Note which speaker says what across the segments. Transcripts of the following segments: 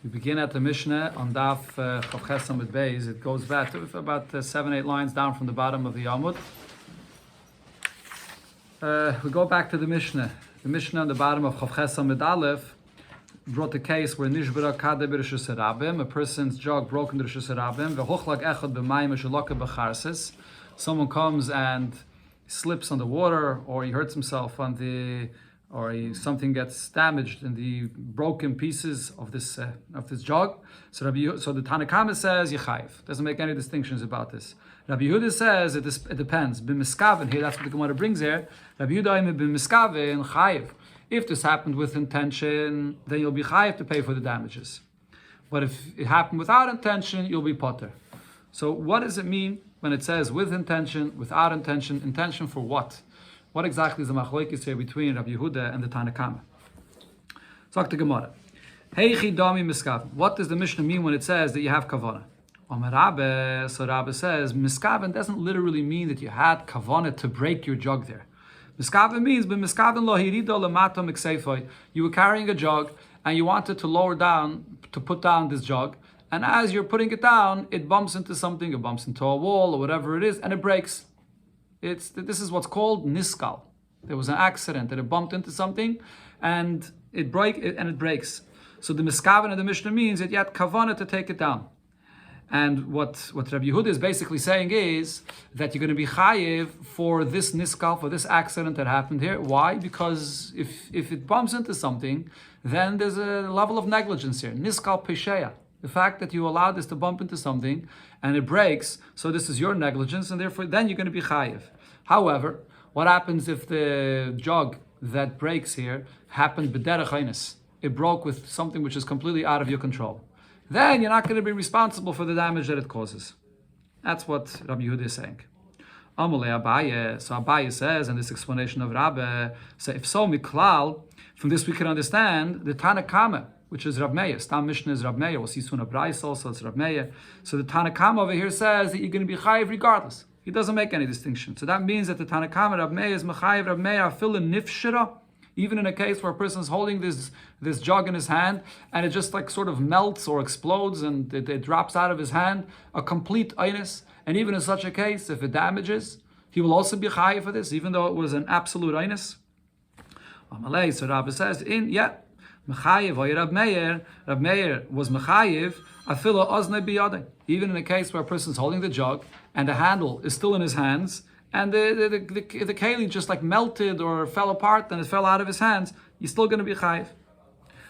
Speaker 1: We begin at the Mishnah on Daf Chav Ches Amud Beis. It goes back to about 7-8 lines down from the bottom of the Amud. We go back to the Mishnah. The Mishnah on the bottom of Chav Ches Amud Aleph brought the case where Nishbara Kade B'Rishus Harabim, a person's jug broke in the Rishus Harabim, V'Hochlak Echad B'Mayim Shaloka B'Charsis. Someone comes and slips on the water, or he hurts himself on the, something gets damaged in the broken pieces of this jug. So the Tana Kama says Yechayev. Doesn't make any distinctions about this. Rabbi Yehuda says it depends. B'miskaven here, that's what the Gemara brings here. Rabbi Yehuda b'miskaven chayev. If this happened with intention, then you'll be chayev to pay for the damages. But if it happened without intention, you'll be potter. So what does it mean when it says with intention, without intention? Intention for what? What exactly is the machlokes here between Rabbi Yehuda and the Tana Kama? Talk to Gemara. Heichi dami miskaven. What does the Mishnah mean when it says that you have kavanah? So Rabbi says miskaven doesn't literally mean that you had kavanah to break your jug there. Miskaven means miskaven lo hirido lemato miksefoi. You were carrying a jug and you wanted to lower down, to put down this jug, and as you're putting it down, it bumps into something, it bumps into a wall or whatever it is, and it breaks. This is what's called niskal. There was an accident that it bumped into something, and it breaks. So the miskaven of the Mishnah means that you had kavanah to take it down. And what Rabbi Yehuda is basically saying is that you're going to be chayiv for this niskal, for this accident that happened here. Why? Because if it bumps into something, then there's a level of negligence here. Niskal pesheya. The fact that you allowed this to bump into something and it breaks, so this is your negligence, and therefore then you're going to be chayiv. However, what happens if the jug that breaks here happened b'derech einis? It broke with something which is completely out of your control. Then you're not going to be responsible for the damage that it causes. That's what Rabbi Yehuda is saying. Amalei Abaye. So Abaye says, in this explanation of Rabbi, so if so miklal, from this we can understand the Tana Kama, which is Rab Meir. Stam Mishnah is Rab Meir. We'll see soon a Brais also, it's Rab Meir. So the Tana Kama over here says that you're going to be chayiv regardless. He doesn't make any distinction. So that means that the Tana Kama, Rab Meir, is mechayiv Rab Meir afil nifshira. Even in a case where a person is holding this jug in his hand and it just like sort of melts or explodes and it drops out of his hand, a complete einus. And even in such a case, if it damages, he will also be chayiv for this, even though it was an absolute einus. So Rabbi says, mechayiv or Rab Meir was mechayiv afilo oznei biyadei. Even in a case where a person is holding the jug and the handle is still in his hands, and the keli just like melted or fell apart and it fell out of his hands, you're still going to be chayiv.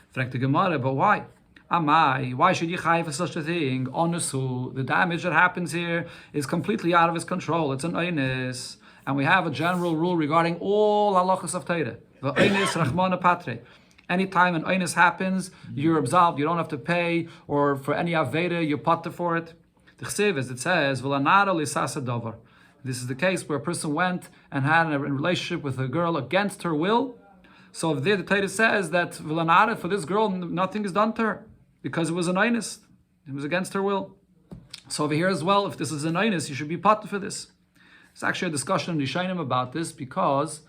Speaker 1: Frag the Gemara, but why? Amai, why should you chayiv for such a thing? Onusu, the damage that happens here is completely out of his control. It's an einis. And we have a general rule regarding all halachas of Torah. The einis rachmana patre. Anytime an einis happens, you're absolved. You don't have to pay, or for any aveda, you're pater for it. The chsiv, as it says, v'lanara lisasa davar. This is the case where a person went and had a relationship with a girl against her will. So there the Torah says that v'lanara, for this girl, nothing is done to her because it was an einus. It was against her will. So over here as well, if this is an einus, you should be pater for this. There's actually a discussion in Rishonim about this, because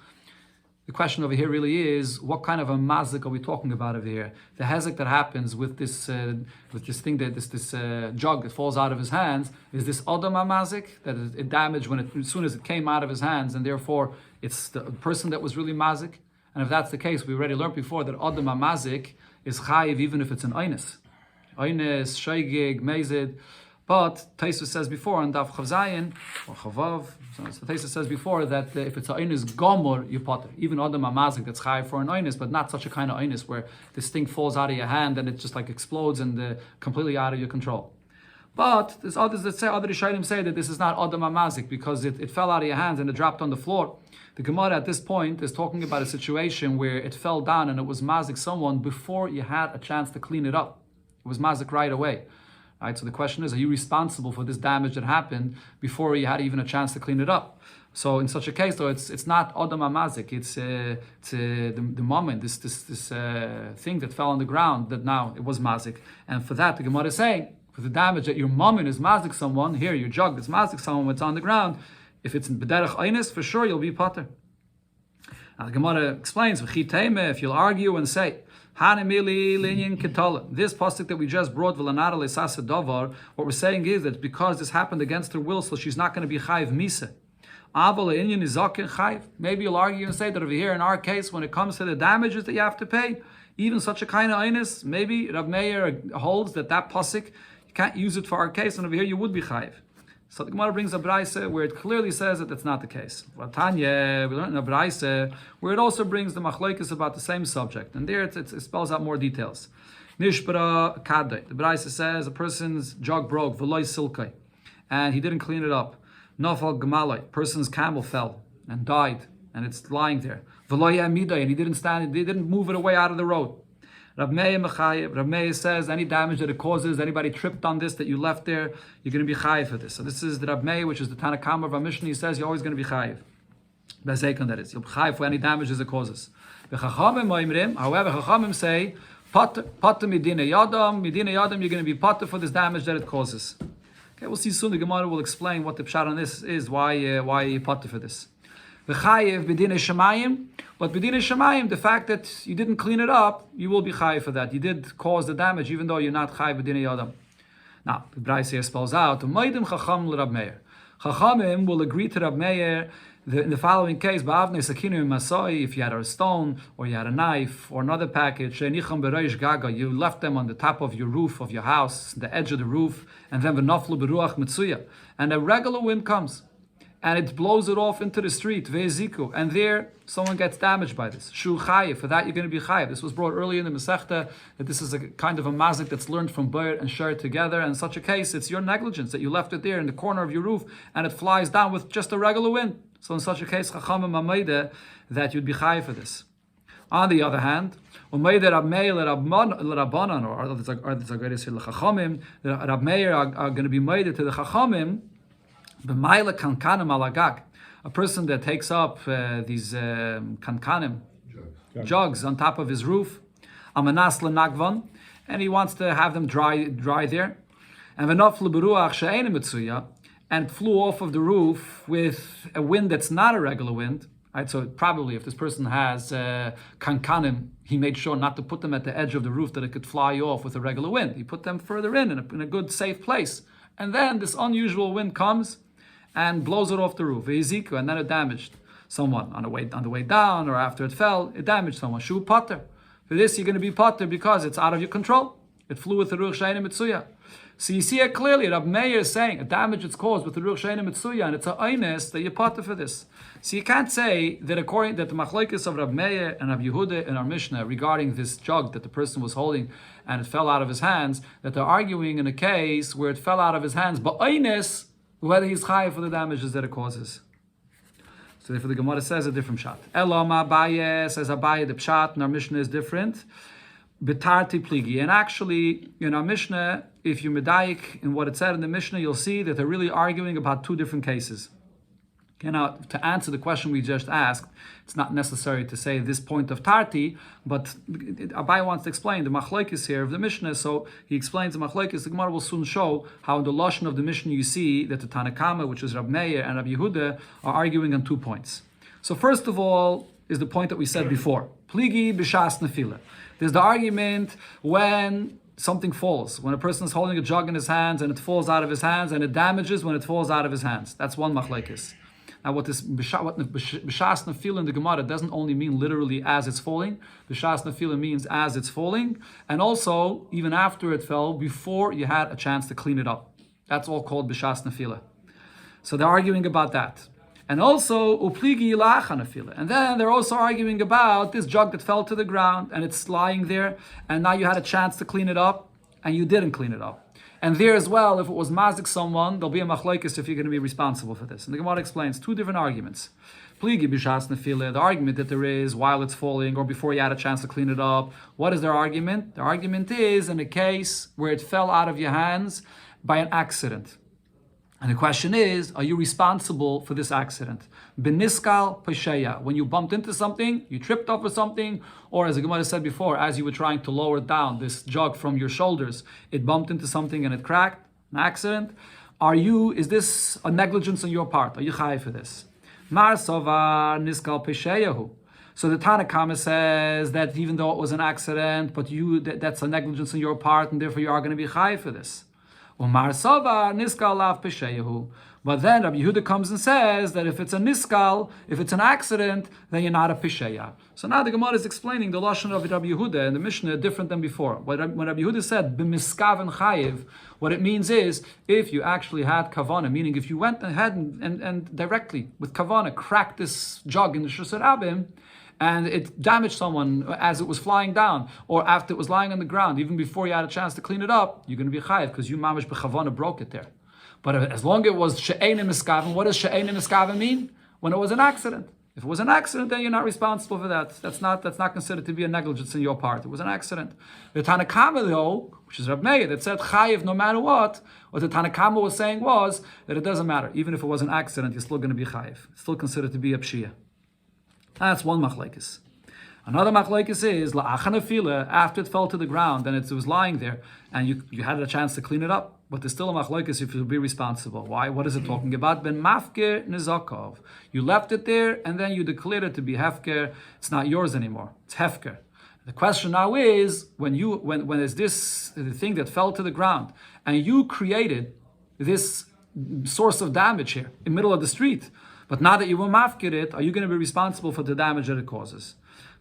Speaker 1: the question over here really is, what kind of a mazik are we talking about over here? The hezek that happens with this thing, that this jug that falls out of his hands, is this adam mazik, that it damaged as soon as it came out of his hands, and therefore it's the person that was really mazik? And if that's the case, we already learned before that adam mazik is chayiv even if it's an einus, shaygig, mezid. But Taisus says before on Daf Chav Zayin or Chavav, so Taisus says before that if it's an einus gomor, you potter. Even Adam Amazik, that's chayiv for an einus, but not such a kind of einus where this thing falls out of your hand and it just like explodes and completely out of your control. But there's others that say, other Rishonim say that this is not Adam Amazik because it fell out of your hands and it dropped on the floor. The Gemara at this point is talking about a situation where it fell down and it was mazik someone before you had a chance to clean it up. It was mazik right away. Right, so the question is, are you responsible for this damage that happened before you had even a chance to clean it up? So in such a case, though, it's not Adam Amazik, it's the moment, this thing that fell on the ground that now it was mazik. And for that, the Gemara is saying, for the damage that your moment is mazik someone, here your jug that's mazik someone when it's on the ground, if it's in b'derech einis, for sure you'll be pater. Now the Gemara explains, if you'll argue and say This pasuk that we just brought, what we're saying is that because this happened against her will, so she's not going to be chayiv misa. Maybe you'll argue and say that over here in our case, when it comes to the damages that you have to pay, even such a kind of einus, maybe Rav Meir holds that pasuk, you can't use it for our case, and over here you would be chayiv. So the Gemara brings a brayse where it clearly says that that's not the case. Tanya, we learned in a brayse where it also brings the machlokes about the same subject, and there it spells out more details. Nishbara kadei. The brayse says a person's jug broke, v'loy silkai, and he didn't clean it up. Nafal gemalai. Person's camel fell and died, and it's lying there. V'loy amidai, and he didn't move it away out of the road. Rav Meir says any damage that it causes, anybody tripped on this that you left there, you're going to be chayiv for this. So this is the Rav Meir, which is the Bava Kama of our Mishnah. He says you're always going to be chayiv. Bezekon, that is. You'll be chayiv for any damages it causes. However, Chachamim say, Pater midina yadam, you're going to be pater for this damage that it causes. Okay, we'll see soon. The Gemara will explain what the pshat on this is, why you pater for this. V'chayev b'dinei shemayim, but b'dinei shemayim, the fact that you didn't clean it up, you will be chayev for that. You did cause the damage, even though you're not chayev b'dinei yadam. Now, the Brayse here spells out, Umaydim chacham l'Rab Meir. Chachamim will agree to Rab Meir in the following case, ba'avnei sakinu masai, if you had a stone, or you had a knife, or another package, she'nicham b'reish gaga, you left them on the top of your roof of your house, the edge of the roof, and then v'naflu b'ruach mitzuya, and a regular wind comes, and it blows it off into the street, ve'eziku, and there someone gets damaged by this. Shu chayiv, for that you're going to be chayiv. This was brought earlier in the Masechta, that this is a kind of a mazik that's learned from Bayer and Shar together, and in such a case, it's your negligence that you left it there in the corner of your roof, and it flies down with just a regular wind. So in such a case, Chachamim Amayde, that you'd be chayiv for this. On the other hand, Umayde Rab Meir l'Rabbanan, or the Zagredes here l'Chachamim, the Rab Meir are going to be made to the Chachamim, b'mayla kankanim alagag, a person that takes up these kankanim, jugs on top of his roof, amanas l'nagvan, and he wants to have them dry there, and v'naflu b'ruach she'enim mitzuya, and flew off of the roof with a wind that's not a regular wind. Right? So probably if this person has kankanim, he made sure not to put them at the edge of the roof that it could fly off with a regular wind. He put them further in a good, safe place. And then this unusual wind comes and blows it off the roof, and then it damaged someone on the way down, or after it fell, it damaged someone. Shu pater. For this, you're going to be pater because it's out of your control. It flew with the ruach she'enim mitzuya. So you see it clearly. Rab Meir is saying a damage it's caused with the ruach she'enim mitzuya, and it's a einus that you're pater for this. So you can't say that according that the machlokes of Rab Meir and Rab Yehuda in our Mishnah regarding this jug that the person was holding and it fell out of his hands, that they're arguing in a case where it fell out of his hands, but einus, whether he's chayiv for the damages that it causes. So therefore the Gemara says a different pshat. Elam Abaye says Abaye, the pshat in our Mishnah is different. Betarti pligi. And actually, in our Mishnah, if you medayik in what it said in the Mishnah, you'll see that they're really arguing about two different cases. Okay, now, to answer the question we just asked, it's not necessary to say this point of tarti, but Abai wants to explain the machlokes here of the Mishnah, so he explains the machlokes. The Gemara will soon show how in the lashon of the Mishnah you see that the Bava Kama, which is Rab Meir and Rab Yehuda, are arguing on 2 points. So first of all is the point that we said before. Pligi b'shas nefila. There's the argument when something falls, when a person is holding a jug in his hands and it falls out of his hands, and it damages when it falls out of his hands. That's one machlokes. Now, what b'shas nefila in the Gemara doesn't only mean literally as it's falling. B'shas nefila means as it's falling, and also even after it fell, before you had a chance to clean it up. That's all called b'shas nefila. So they're arguing about that. And also, upligi ilacha nefila. And then they're also arguing about this jug that fell to the ground, and it's lying there, and now you had a chance to clean it up, and you didn't clean it up. And there as well, if it was mazik someone, there'll be a machlokes if you're going to be responsible for this. And the Gemara explains 2 different arguments. Pligi b'shas nefila, the argument that there is while it's falling or before you had a chance to clean it up. What is their argument? The argument is in a case where it fell out of your hands by an accident. And the question is, are you responsible for this accident? Beniskal pesheya. When you bumped into something, you tripped over something, or as the Gemara said before, as you were trying to lower down this jug from your shoulders, it bumped into something and it cracked, an accident. Is this a negligence on your part? Are you chayiv for this? Mar sovar niskal pesheyahu. So the Tana Kama says that even though it was an accident, but that's a negligence on your part, and therefore you are going to be chayiv for this. Umar Sava Niskal Lav Pesheyahu. But then Rabbi Yehuda comes and says that if it's a niskal, if it's an accident, then you're not a pisheya. So now the Gemara is explaining the lashon of Rabbi Yehuda and the Mishnah different than before. When Rabbi Yehuda said b'miskaven chayiv, what it means is if you actually had kavana, meaning if you went ahead and directly with kavana cracked this jug in the Shus Rabim, and it damaged someone as it was flying down, or after it was lying on the ground, even before you had a chance to clean it up, you're going to be chayiv because you mamish b'chavana broke it there. But as long as it was she'enim miskaven, what does she'enim miskaven mean? When it was an accident. If it was an accident, then you're not responsible for that. That's not considered to be a negligence in your part. It was an accident. The Tana Kama, though, which is Rab Meir, that said chayiv no matter what the Tana Kama was saying was that it doesn't matter. Even if it was an accident, you're still going to be chayiv. It's still considered to be a pshia. That's one machlekes. Another machlekes is la'achan afila, after it fell to the ground and it was lying there, and you had a chance to clean it up. But there's still a machlokes if you'll be responsible. Why? What is it talking about? Ben mafker nizakov. You left it there and then you declared it to be hefker. It's not yours anymore. It's hefker. The question now is when there's this the thing that fell to the ground and you created this source of damage here in the middle of the street, but now that you will mafker it, are you going to be responsible for the damage that it causes?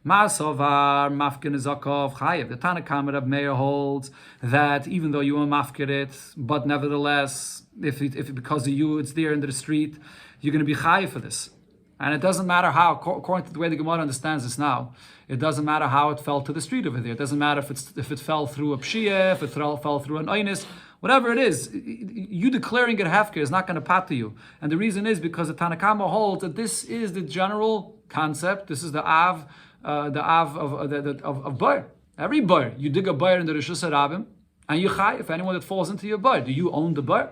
Speaker 1: Masovar mafkin zakov chayev. The Tana Kama Rab Meir holds that even though you will mafkir it, but nevertheless, if because of you it's there in the street, you're going to be chayev for this. And it doesn't matter how, according to the way the Gemara understands this now, it doesn't matter how it fell to the street over there. It doesn't matter if it fell through a pshia, if it fell through an oinus, whatever it is. You declaring it hefker is not going to pat to you. And the reason is because the Tana Kama holds that this is the general concept. This is the av of bar. Every bar, you dig a bar in the Rishus Harabim, and you chayiv for anyone that falls into your bar. Do you own the bar?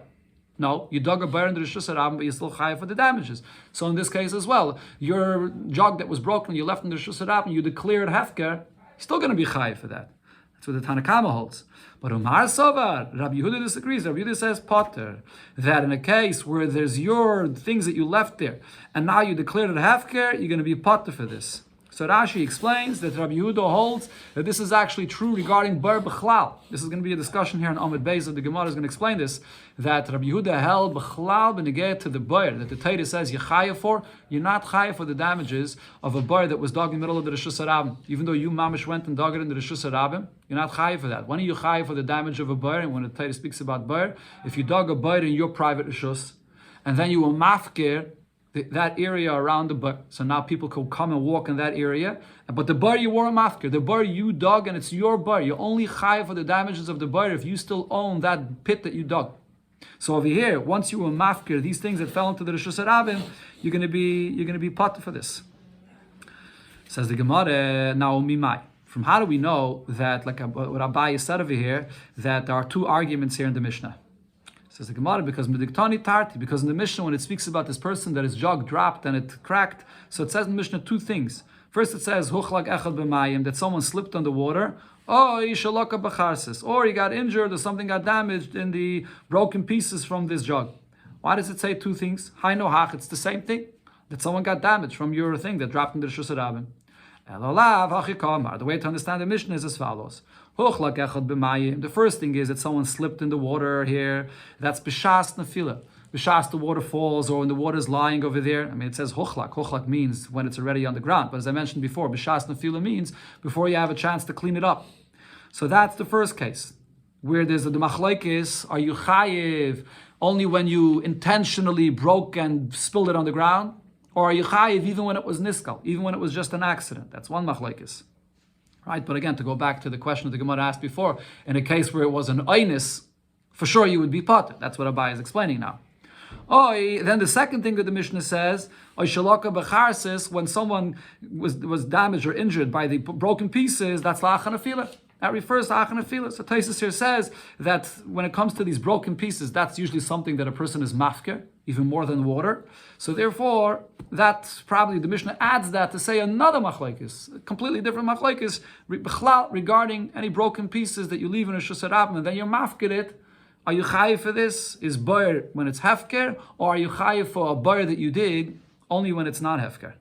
Speaker 1: No, you dug a bar in the Rishus Harabim, but you still chayiv for the damages. So in this case as well, your jug that was broken, you left in the Rishus Harabim, you declared hefker, you're still going to be chayiv for that. That's what the Tana Kama holds. But Umar Sovar, Rabbi Yehuda disagrees. Rabbi Yehuda says Potter, that in a case where there's your things that you left there, and now you declared it hefker, you're going to be Potter for this. So Rashi explains that Rabbi Yehuda holds that this is actually true regarding bar b'chlal. This is going to be a discussion here in Amud Beis of the Gemara is going to explain this, that Rabbi Yehuda held b'chlal b'negeh to the bar, that the Torah says you're chayav for, you're not chayav for the damages of a bar that was dug in the middle of the Rishus Harabim. Even though you mamish went and dug it in the Rishus Harabim, you're not chayav for that. When are you chayav for the damage of a bar? And when the Torah speaks about bar, if you dug a bar in your private Rishus, and then you were mafker that area around the bar. So now people could come and walk in that area. But the bar you were a mafker, the bar you dug and it's your bar. You only chayav for the damages of the bar if you still own that pit that you dug. So over here, once you were mafker, these things that fell into the Rishus Harabim, you're going to be potter for this. Says the Gemara, now mimai. From how do we know that, like what Abai said over here, that there are two arguments here in the Mishnah? Says the Gemara, because mediktani tarti, because in the Mishnah when it speaks about this person that his jug dropped and it cracked, so it says in the Mishnah two things. First it says huchlag echad b'mayim, that someone slipped on the water, or yishalaka b'charsis, or he got injured or something got damaged in the broken pieces from this jug. Why does it say two things? Hay no hach, it's the same thing, that someone got damaged from your thing that dropped in the Rishus Harabim. The way to understand the Mishnah is as follows. The first thing is that someone slipped in the water here. That's b'shas nefila. B'shas the water falls, or when the water is lying over there. I mean, it says hochlak. Hochlak means when it's already on the ground. But as I mentioned before, b'shas nefila means before you have a chance to clean it up. So that's the first case. Where there's the machlokes, are you chayiv only when you intentionally broke and spilled it on the ground? Or are you chayiv even when it was niskal, even when it was just an accident? That's one machlokes. Right, but again, to go back to the question that the Gemara asked before, in a case where it was an oinus, for sure you would be potter. That's what Abai is explaining now. Then the second thing that the Mishnah says, shalaka b'charsis, when someone was damaged or injured by the broken pieces, that's la'achan afila. That refers to achan afila. So Taisus here says that when it comes to these broken pieces, that's usually something that a person is mafker, even more than water. So therefore, that's probably the Mishnah adds that to say another machlokes, a completely different machlokes regarding any broken pieces that you leave in a Rishus Harabim and then you mafker it. Are you chayiv for this? Is bar when it's hefker, or are you chayiv for a bar that you dig only when it's not hefker?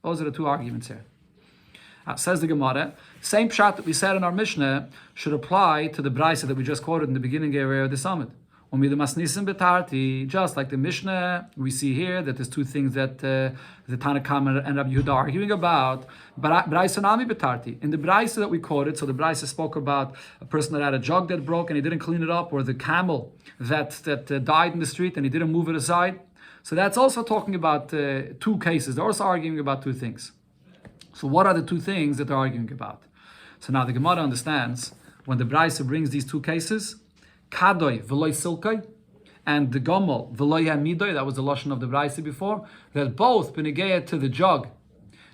Speaker 1: Those are the two arguments here. Says the Gemara, same pshat that we said in our Mishnah should apply to the brisa that we just quoted in the beginning area of the summit. Just like the Mishnah, we see here that there's two things that the Bava Kama and Rabbi Yehuda are arguing about. Brisa nami betarti. In the brisa that we quoted, so the brisa spoke about a person that had a jug that broke and he didn't clean it up, or the camel that died in the street and he didn't move it aside. So that's also talking about two cases. They're also arguing about two things. So what are the two things that they're arguing about? So now the Gemara understands when the brisa brings these two cases, Kadoi v'loy silkoi, and the gomel v'loy hamidoi, that was the lashon of the brisa before, that both b'negeya to the jug.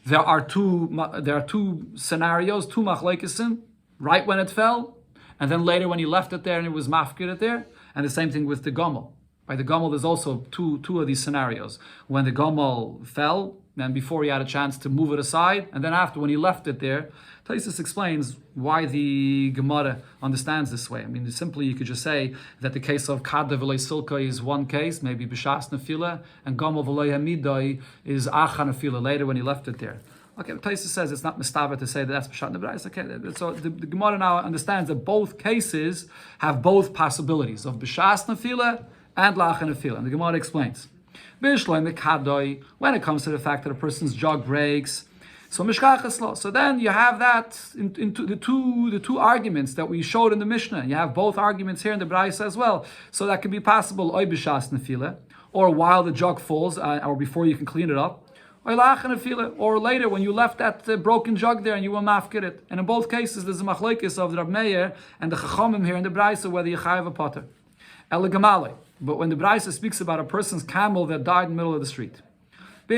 Speaker 1: There are two scenarios, two machlekesim, right when it fell, and then later when you left it there and it was mafkir there, and the same thing with the gomel. By the gomel, there's also two of these scenarios. When the gomel fell, and before he had a chance to move it aside, and then after when he left it there. Taisus explains why the Gemara understands this way. I mean, simply you could just say that the case of Kada v'lei silka is one case, maybe b'shas nefila, and Gomel v'lei hamidai is acha nefila, later when he left it there. Okay, Taisus says it's not mistaber to say that that's b'shat nebrais. Okay, so the Gemara now understands that both cases have both possibilities of b'shas nefila and lacha nefila. And the Gemara explains. When it comes to the fact that a person's jug breaks, so mishkachas lo. So then you have that into the two arguments that we showed in the Mishnah. You have both arguments here in the Brisa as well. So that could be possible oy b'shas nefila, or while the jug falls, or before you can clean it up, oy lacha nefila, or later when you left that broken jug there and you will mafkir it. And in both cases, there's a machlekes of the Rab Meir and the Chachamim here in the Brisa whether you chayav a potter. Elagamale. But when the Brisa speaks about a person's camel that died in the middle of the street. So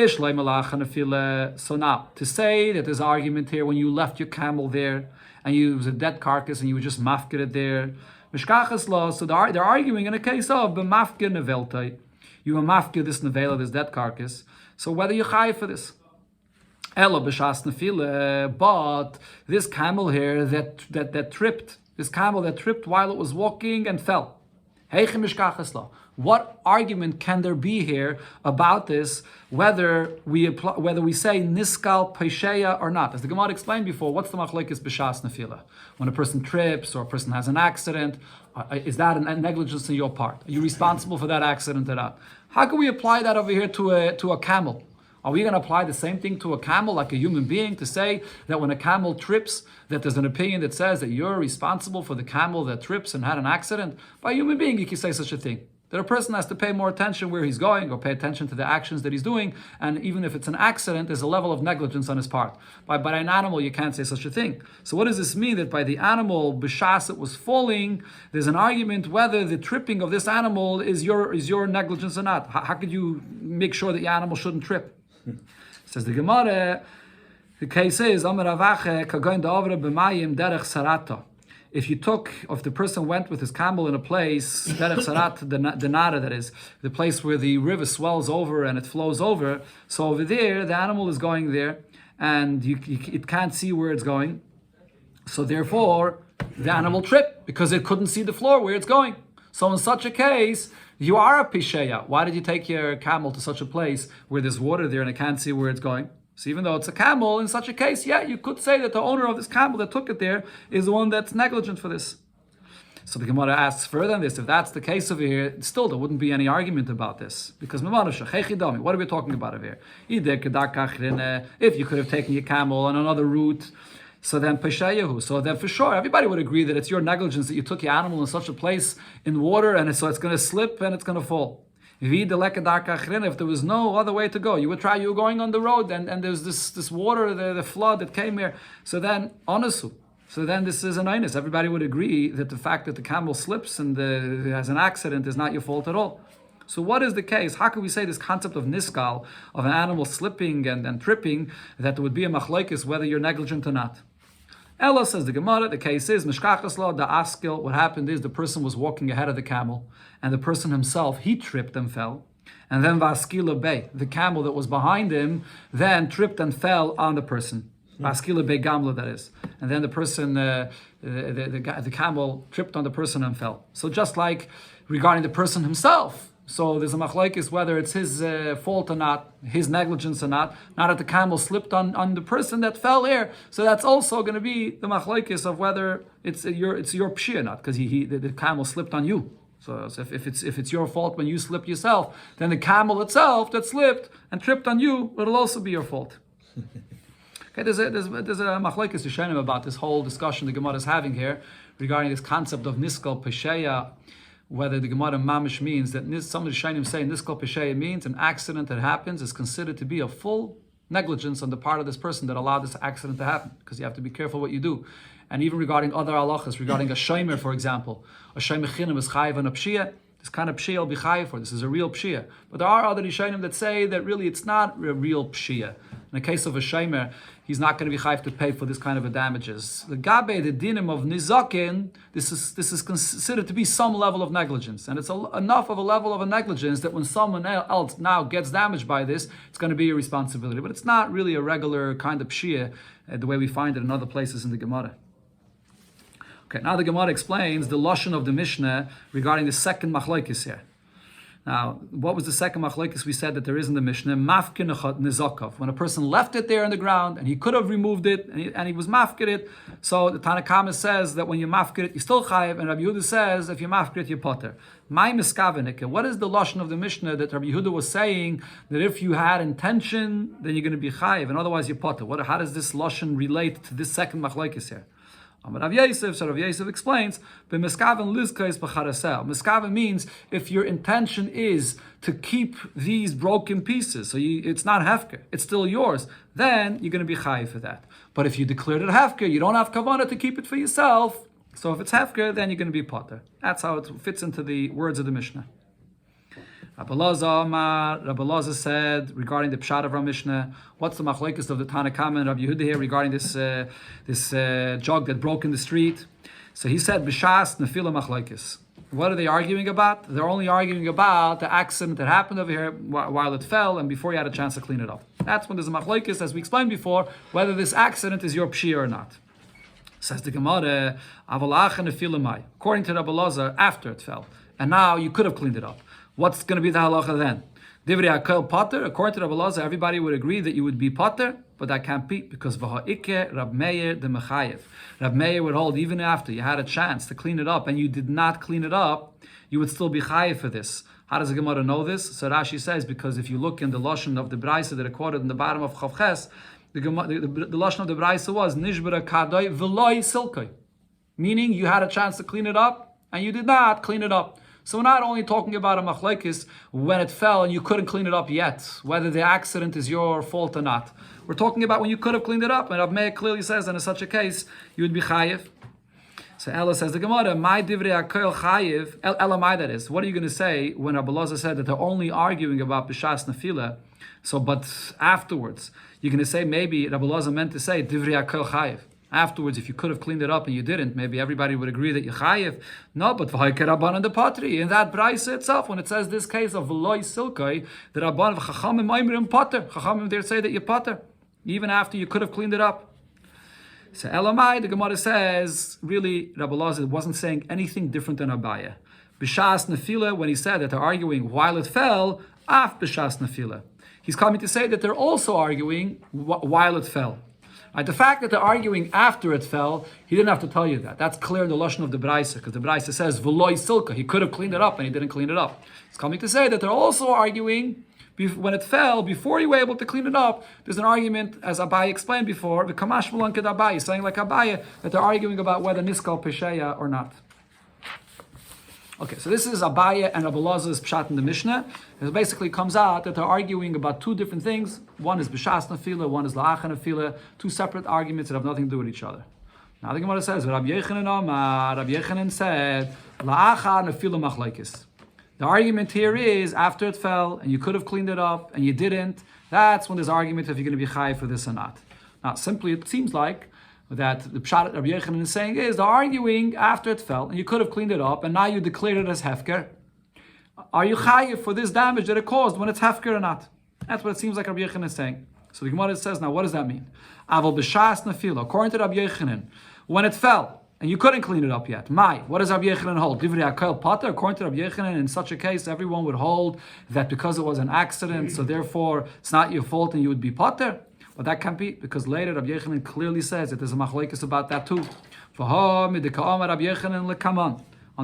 Speaker 1: now, to say that there's an argument here when you left your camel there and it was a dead carcass and you would just mafkir it there. So they're arguing in a case of b'mafkir neveltai. You will mafkir this nevela, this dead carcass. So whether you chayav for this. But this camel here that tripped while it was walking and fell. What argument can there be here about this, whether we say niskal pesheya or not? As the Gemara explained before, what's the machlekes b'shas nefila? When a person trips or a person has an accident, is that a negligence on your part? Are you responsible for that accident or not? How can we apply that over here to a camel? Are we going to apply the same thing to a camel like a human being, to say that when a camel trips, that there's an opinion that says that you're responsible for the camel that trips and had an accident? By a human being, you can say such a thing. That a person has to pay more attention where he's going, or pay attention to the actions that he's doing, and even if it's an accident, there's a level of negligence on his part. By an animal, you can't say such a thing. So what does this mean? That by the animal, b'shas it was falling, there's an argument whether the tripping of this animal is your negligence or not. How could you make sure that your animal shouldn't trip? Says the Gemara, the case is, if the person went with his camel in a place, derech sarat, the nara, that is, the place where the river swells over and it flows over, so over there, the animal is going there, and it can't see where it's going, so therefore, the animal tripped, because it couldn't see the floor where it's going. So in such a case, you are a pisheya. Why did you take your camel to such a place where there's water there and it can't see where it's going? So even though it's a camel, in such a case, yeah, you could say that the owner of this camel that took it there is the one that's negligent for this. So the Gemara asks further than this, if that's the case over here, still there wouldn't be any argument about this. Because what are we talking about over here? If you could have taken your camel on another route, so then peshayahu. So then for sure, everybody would agree that it's your negligence that you took your animal in such a place in water, and so it's going to slip and it's going to fall. If there was no other way to go, you were going on the road, and there's this water, the flood that came here. So then, onasu. So then this is an einus. Everybody would agree that the fact that the camel slips and has an accident is not your fault at all. So what is the case? How can we say this concept of niskal, of an animal slipping and tripping, that there would be a machlokes whether you're negligent or not? Ella, says the Gemara, the case is mishkachas lo da askil. What happened is the person was walking ahead of the camel, and the person himself, he tripped and fell. And then vaskila bay, the camel that was behind him, then tripped and fell on the person. Vaskila bay gamla, that is. And then the person, the camel tripped on the person and fell. So just like regarding the person himself, So there's a machlokes whether it's his fault or not, his negligence or not. Now that the camel slipped on the person that fell there, so that's also going to be the machlokes of whether it's your pshia or not, because the camel slipped on you. So if it's your fault when you slipped yourself, then the camel itself that slipped and tripped on you, it'll also be your fault. Okay, there's a machlokes Rishonim about this whole discussion the Gemara is having here regarding this concept of niskal pesheya. Whether the Gemara mamish means that some of the Rishonim say niskal pesheya means an accident that happens is considered to be a full negligence on the part of this person that allowed this accident to happen, because you have to be careful what you do. And even regarding other halachas, regarding a shomer, for example, a shomer chinam is chayiv on a pshia. This kind of pshia will be chayiv for. This is a real pshia. But there are other Rishonim that say that really it's not a real pshia. In the case of a shomer, he's not going to be chayiv to pay for this kind of damages. The gabe, the dinim of nizakin, this is considered to be some level of negligence, and it's enough of a level of a negligence that when someone else now gets damaged by this, it's going to be a responsibility. But it's not really a regular kind of pshia the way we find it in other places in the Gemara. Okay, now the Gemara explains the lashon of the Mishnah regarding the second machlokes here. Now, what was the second machlokes we said that there is in the Mishnah? Mafkin nizakov. When a person left it there in the ground and he could have removed it and he was mafkid it, so the Bava Kama says that when you mafkid it, you still chayiv, and Rabbi Yehuda says if you mafkid it, you potter. My miskavenik. What is the lashon of the Mishnah that Rabbi Yehuda was saying that if you had intention, then you're going to be chayiv, and otherwise you potter? How does this lashon relate to this second machlokes here? Rav Yosef explains, Miskaven means if your intention is to keep these broken pieces, so it's not hefker, it's still yours, then you're going to be chayiv for that. But if you declared it hefker, you don't have kavanah to keep it for yourself, so if it's hefker, then you're going to be potter. That's how it fits into the words of the Mishnah. Rabbi Elazar said regarding the pshat of our Mishnah, what's the machlokes of the Bava Kama and Rabbi Yehuda here regarding this jug that broke in the street? So he said b'shas nefila machlokes. What are they arguing about? They're only arguing about the accident that happened over here while it fell and before you had a chance to clean it up. That's when there's a machlokes, as we explained before, whether this accident is your pshia or not. Says the Gemara, avalach nefila mai. According to Rabbi Elazar, after it fell, and now you could have cleaned it up. What's going to be the halacha then? Divrei Akel Potter. According to Rabbi Elazar, everybody would agree that you would be Potter, but that can't be because V'ha'ike Rab Meir the Mechayev. Rab Meir would hold even after you had a chance to clean it up and you did not clean it up, you would still be chayev for this. How does the Gemara know this? So Rashi says because if you look in the lashon of the Braisa that are quoted in the bottom of Chavches, the lashon of the Braisa was Nishbara Kadoi V'loi Silkoi, meaning you had a chance to clean it up and you did not clean it up. So we're not only talking about a machlokes when it fell and you couldn't clean it up yet, whether the accident is your fault or not. We're talking about when you could have cleaned it up, and Rav Meir clearly says that in such a case, you would be chayiv. So Ella says the Gemara, my divrei akoil chayiv, Ella my that is. What are you going to say when Rabbi Elazar said that they're only arguing about b'shas nefila? So, but afterwards, you're going to say maybe Rabbi Elazar meant to say divrei akoil chayiv. Afterwards, if you could have cleaned it up and you didn't, maybe everybody would agree that you're chayiv. No, but v'hayke rabban the patri. In that brayse itself, when it says this case of v'loi silkai, the rabban v'chachamim oimrim potter. Chachamim there say that you're potter, even after you could have cleaned it up. So Elamai, the Gemara says, really, Rabbi Elazar wasn't saying anything different than Abaya. B'shas nefila, when he said that they're arguing while it fell, af b'shas nefila. He's coming to say that they're also arguing while it fell. Right, the fact that they're arguing after it fell, he didn't have to tell you that. That's clear in the lashon of the Braisa, because the Braisa says v'loi silka. He could have cleaned it up and he didn't clean it up. He's coming to say that they're also arguing when it fell, before you were able to clean it up. There's an argument, as Abaye explained before, the kamash malanked Abaye, saying like Abaye, that they're arguing about whether niskal pesheya or not. Okay, so this is Abaye and Rabbi Elazar's pshat in the Mishnah. It basically comes out that they're arguing about two different things. One is b'shas nefila, one is la'acha nefila. Two separate arguments that have nothing to do with each other. Now the Gemara says, Rabbi Yechanan said, la'acha nefila machlokes. The argument here is after it fell and you could have cleaned it up and you didn't. That's when there's argument if you're going to be chayiv for this or not. Now, simply it seems like that the pshat Rabbi Yechanan is saying is they're arguing after it fell and you could have cleaned it up and now you declared it as hefker. Are you chayiv for this damage that it caused when it's hefker or not? That's what it seems like Rabbi Yechanan is saying. So the Gemara says, now what does that mean? Aval b'shas nefila, according to Rabbi Yechanan, when it fell and you couldn't clean it up yet. What does Rabbi Yechanan hold? Divrei Akel Pater. According to Rabbi Yechanan, in such a case, everyone would hold that because it was an accident, so therefore it's not your fault and you would be Pater. But that can't be, because later Rabbi Yechanan clearly says that there's a machlokes about that too. On the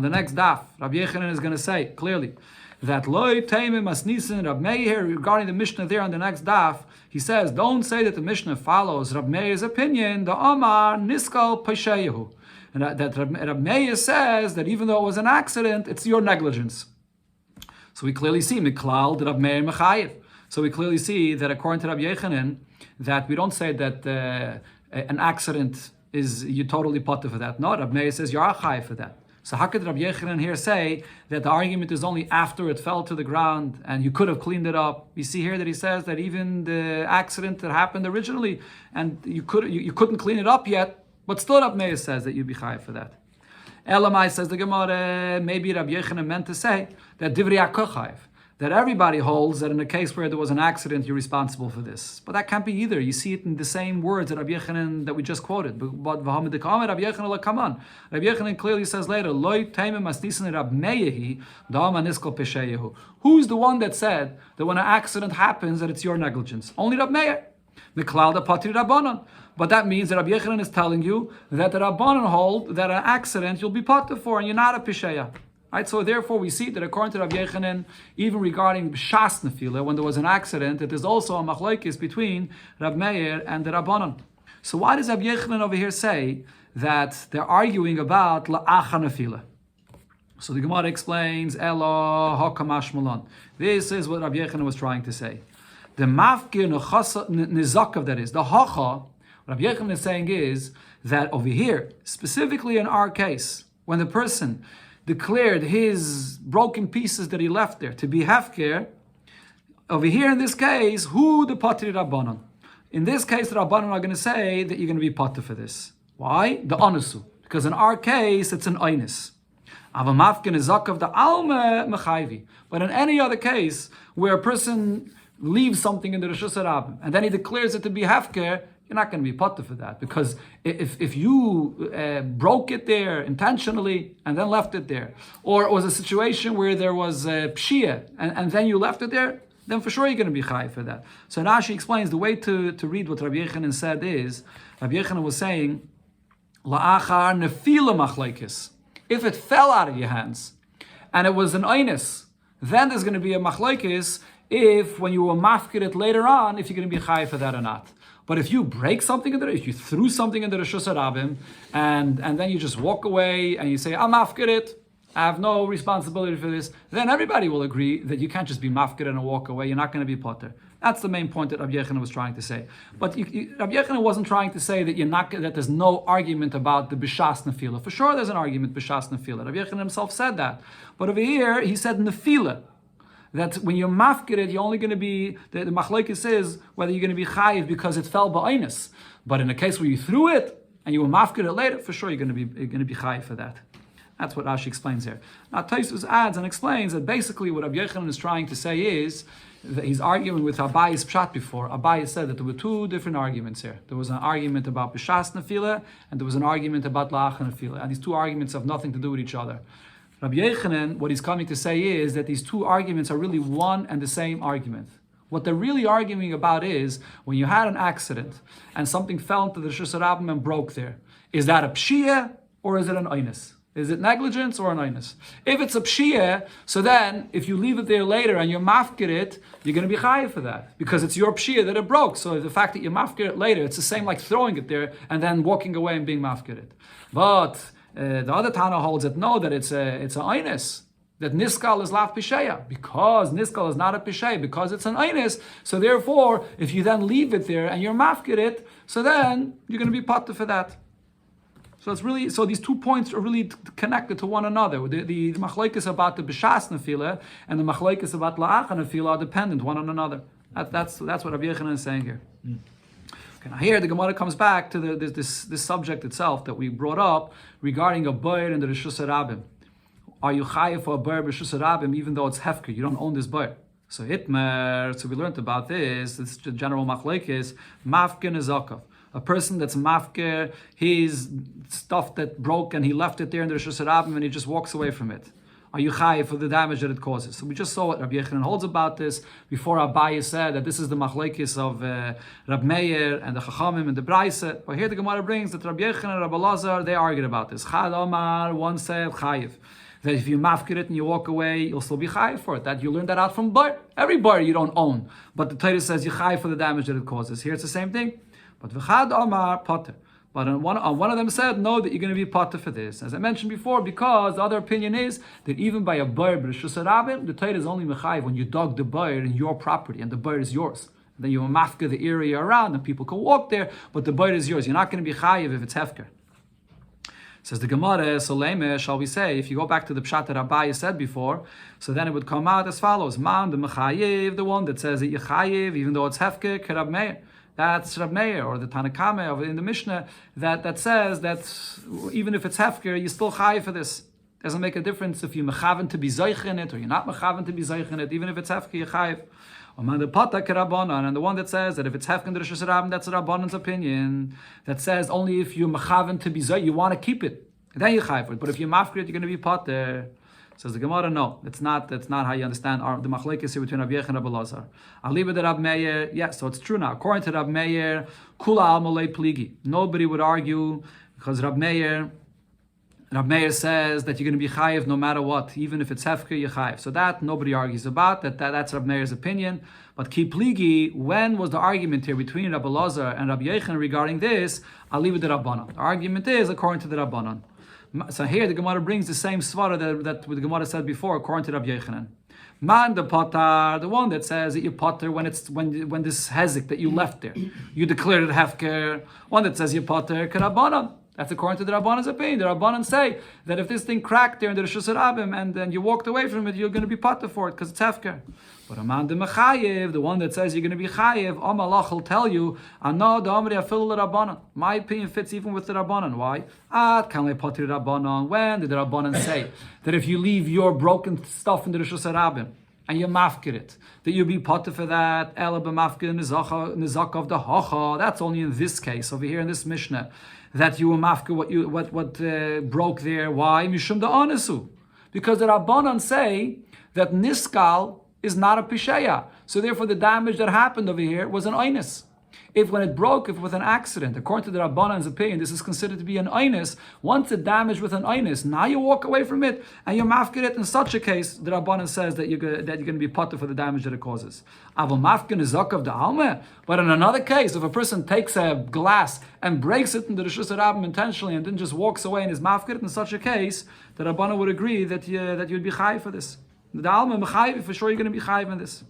Speaker 1: next daf, Rabbi Yechanan is going to say clearly that Loi Taimim Asnisin Rab Meir, regarding the Mishnah there on the next daf, he says, don't say that the Mishnah follows Rab Meir's opinion, the Amar Niskal Pesheyehu. And that Rab Meir says that even though it was an accident, it's your negligence. So we clearly see Miklal Rab Meir Mechayev. So we clearly see that according to Rabbi Yechanan, that we don't say that an accident is you totally potter for that. No, Rab Meir says you're chayev for that. So how could Rabbi Yechanan here say that the argument is only after it fell to the ground and you could have cleaned it up? We see here that he says that even the accident that happened originally and you couldn't clean it up yet, but still Rabbi Meir says that you'd be chayev for that. Elamai, says the Gemara, maybe Rabbi Yechanan meant to say that divrei chayev, that everybody holds that in a case where there was an accident, you're responsible for this. But that can't be either. You see it in the same words that Rabbi Yechanan that we just quoted. But Bava Kama, Rabbi Yechanan clearly says later, Loi Taimim Asnisin Rab Meyehi, Da'ama Niskal Pesheyehu. Who's the one that said that when an accident happens that it's your negligence? Only Rab Meir. Miklal da Patri Rabbanon. But that means that Rabbi Yechanan is telling you that the Rabbanon hold that an accident you'll be patur for and you're not a Pesheya. Right, so therefore we see that according to Rabbi Yechanan, even regarding B'shas Nefila, when there was an accident, that there's also a machlokes between Rab Meir and the Rabbanon. So why does Rabbi Yechanan over here say that they're arguing about La'acha Nefila? So the Gemara explains, Elo Hakamash Malon. This is what Rabbi Yechanan was trying to say. The mafkir nizakav, that is, the hacha, what Rabbi Yechanan is saying is that over here, specifically in our case, when the person declared his broken pieces that he left there to be hefker, over here in this case, who the patri rabbanon? In this case, the rabbanon are going to say that you're going to be patri for this. Why? The anusu. Because in our case, it's an einis. Avamafkin is zakav the alma mechayvi. But in any other case, where a person leaves something in the Rishus HaRabim, and then he declares it to be hefker, you're not going to be patur for that, because if you broke it there intentionally and then left it there, or it was a situation where there was pshia and then you left it there, then for sure you're going to be chayiv for that. So Rashi explains the way to read what Rabbi Yechanan said is, Rabbi Yechanan was saying, la'achar nefila machlekes. If it fell out of your hands and it was an einis, then there's going to be a machlekes if when you will mafkir it later on, if you're going to be chayiv for that or not. But if you break something in there, if you threw something in the Rishus HaRabim, and then you just walk away and you say, I'm mafkir it, I have no responsibility for this, then everybody will agree that you can't just be mafkir and walk away, you're not going to be potter. That's the main point that Rabbi Yechanan was trying to say. But Rabbi Yechanan wasn't trying to say that there's no argument about the b'shas nefila. For sure there's an argument b'shas nefila. Rabbi Yechanan himself said that. But over here, he said nefila. That when you're mafkir it, you're only going to be, the machlokes is whether you're going to be chayiv because it fell ba'inus. But in a case where you threw it and you will mafkir it later, for sure you're going to be chayiv for that. That's what Rashi explains here. Now Tosfos adds and explains that basically what Rabbi Yechanan is trying to say is that he's arguing with Abayi's pshat before. Abayi said that there were two different arguments here. There was an argument about b'shas nefila and there was an argument about la'acha nefila. And these two arguments have nothing to do with each other. Rabbi Yechanan, what he's coming to say is that these two arguments are really one and the same argument. What they're really arguing about is when you had an accident and something fell into the Rishus HaRabim and broke there. Is that a pshia or is it an einis? Is it negligence or an einis? If it's a pshia, so then if you leave it there later and you're mafkir it, you're going to be chayiv for that because it's your pshia that it broke. So the fact that you mafkir it later, it's the same like throwing it there and then walking away and being mafkir it. But the other Tana holds that no, that it's an einis, that niskal is lav pisheya, because niskal is not a pisheya, because it's an einis. So therefore, if you then leave it there and you're mafkir it, so then you're going to be patur for that. So it's really, so these 2 points are really connected to one another. The machlokes about the b'shas nefila and the machlokes about la'acha nefila are dependent one on another. That's what Rabbi Yechanan is saying here. Okay, now here the Gemara comes back to this subject itself that we brought up regarding a boir and the Rishus HaRabim. Are you chayiv for a boir b'Rishus HaRabim even though it's hefker? You don't own this boir. So we learned about this. It's the general machlokes, mafkin is zakav. A person that's mafker, his stuff that broke and he left it there in the Rishus Harabim and he just walks away from it. Are you chayiv for the damage that it causes? So we just saw what Rabbi Yechanan holds about this. Before Abaye said that this is the machlekes of Rab Meir and the Chachamim and the Braise. But here the Gemara brings that Rabbi Yechanan and Rabbi Lazar, they argued about this. Chad Omar, one said chayiv. That if you mafkir it and you walk away, you'll still be chayiv for it. That you learn that out from bar. Every bar you don't own. But the Torah says you chayiv for the damage that it causes. Here it's the same thing. But v'chad Omar, potter. But on one of them said, no, that you're going to be potter for this. As I mentioned before, because the other opinion is that even by a bar, b'reshus harabim, the Torah is only mechayiv when you dug the bar in your property, and the bar is yours. And then you mafka the area around, and people can walk there, but the bar is yours. You're not going to be chayiv if it's hefker. Says the Gemara, Soleme, shall we say, if you go back to the Pshat that Abaye said before, so then it would come out as follows. Man, the mechayiv, the one that says that you chayiv, even though it's hefker, kerab meir. That's Rab Meir or the Bava Kama in the Mishnah that says that even if it's hefker, you still chayiv for this. Doesn't make a difference if you're mechaven to be zoich in it or you're not mechaven to be zoich in it. Even if it's hefker, you chayiv. And the one that says that if it's hefker in the Rishus Harabim, that's a Rabbanan's opinion. That says only if you're mechaven to be zoich, you want to keep it, then you chayiv for it. But if you're mafkir it, you're going to be potter. Says the Gemara, no, that's not how you understand the machlekes here between Rabbi Yechanan and Rabbi Lazar. Aliba de Rab Meir, yes, so it's true now. According to Rab Meir, kula al malei pligi. Nobody would argue because Rab Meir says that you're going to be chayiv no matter what, even if it's hefker, you're chayiv. So that nobody argues about. That's Rab Meir's opinion. But ki pligi, when was the argument here between Rabbi Lazar and Rabbi Yechanan regarding this? Aliba de Rabbanan. The argument is according to the Rabbanan. So here the Gemara brings the same svara that the Gemara said before, according to Rabbi Yechanan. Man the potar, the one that says that you potter when this hezek that you left there, you declared it hefker. One that says you potter k'Rabbanan. That's according to the Rabbanan's opinion. The Rabbanan say that if this thing cracked there in the Rishus Harabim and then you walked away from it, you're going to be potter for it because it's hefker. But a man the mechayev, the one that says you're going to be chayev, Amalach will tell you, Ana the Amri Afil Rabbanan. My opinion fits even with the Rabbanan. Why? Can I potter Rabbanan? When did the Rabbanan say that if you leave your broken stuff in the Rishus Harabim and you mafkir it, that you be potter for that? Ela b'mafkir nizak of the hacha. That's only in this case over here in this Mishnah that you were mafkir what broke there. Why? Mishum the anasu, because the Rabbanan say that niskal is not a pisheya. So therefore the damage that happened over here was an oinus. If when it broke, if it was an accident, according to the Rabbanan's opinion, this is considered to be an oinus. Once it damaged with an oinus, now you walk away from it and you mafkir it. In such a case, the Rabbanan says that you're going to be potter for the damage that it causes. Aval mafkir nizak of the alma. But in another case, if a person takes a glass and breaks it in the Rishus Harabim intentionally and then just walks away and is mafkir, in such a case, the Rabbanan would agree that you'd be chayiv for this. The alma mechayiv, for sure you're going to be chayiv in this.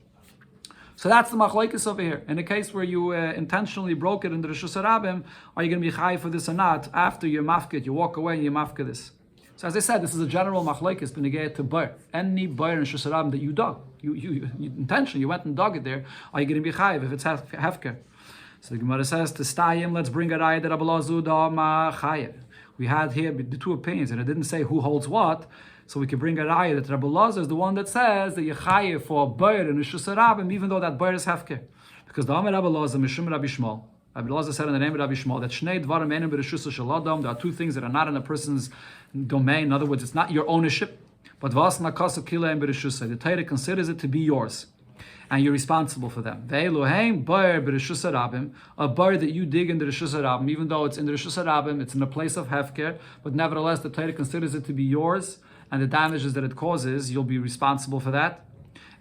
Speaker 1: So that's the machlokes over here. In a case where you intentionally broke it in the Rishus Harabim, are you going to be chayiv for this or not? After you mafkir, you walk away and you mafkir this. So as I said, this is a general machlokes b'negei to bar. Any bar in Rishus Harabim that you dug, you intentionally, you went and dug it there, are you going to be chayiv if it's hefker? So the Gemara says, to stayim, let's bring a raya that Rabbi Lazar ma chayiv. We had here the two opinions, and it didn't say who holds what. So we can bring a raya that Rabbi Lazar is the one that says that you chayiv for a bar in Rishus Harabim, even though that bar is hefker. Because the Amar Rabbi Lazar, Mishum Rabbi Shmuel. Rabbi Lazar said in the name of Rabbi Shmuel that Shnei Dvarim Einu B'Rishus Shaladam. There are two things that are not in a person's domain. In other words, it's not your ownership. But Vas Nakasu Kila and B'Rishus. The Torah considers it to be yours, and you're responsible for them. Ve'eloheim bar B'Rishus Harabim, a bar that you dig in the Rishus Harabim, even though it's in the Rishus Harabim, it's in a place of hefker, but nevertheless the Torah considers it to be yours. And the damages that it causes, you'll be responsible for that.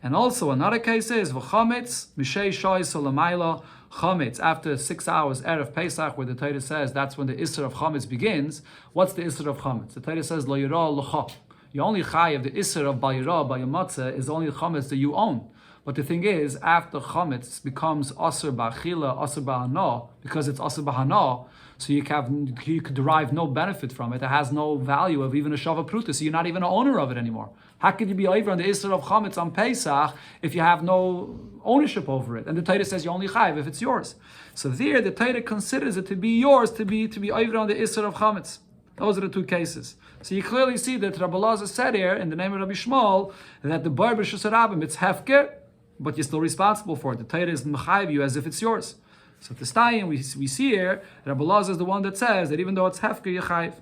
Speaker 1: And also another case is v'chametz mishei shoy solamayla chametz. After 6 hours erev Pesach, where the Torah says that's when the isser of chametz begins. What's the isser of chametz? The Torah says lo yira l'cha. You only chayav the isser of bayira bayamatza is only chametz that you own. But the thing is, after chametz becomes aser ba'achila, aser ba'hana, because it's aser ba'hana, so you could derive no benefit from it. It has no value of even a shava pruta, so you're not even an owner of it anymore. How could you be over on the isser of chametz on Pesach if you have no ownership over it? And the Torah says you only chayiv if it's yours. So there, the Torah considers it to be yours to be over on the isser of chametz. Those are the two cases. So you clearly see that Rabbi Lazar said here in the name of Rabbi Shmuel that the bar b'Rishus Harabim, it's hefker, but you're still responsible for it. The Torah is mechayiv you as if it's yours. So to stay, we see here, Rabbi Elazar is the one that says that even though it's hefker, you chayiv.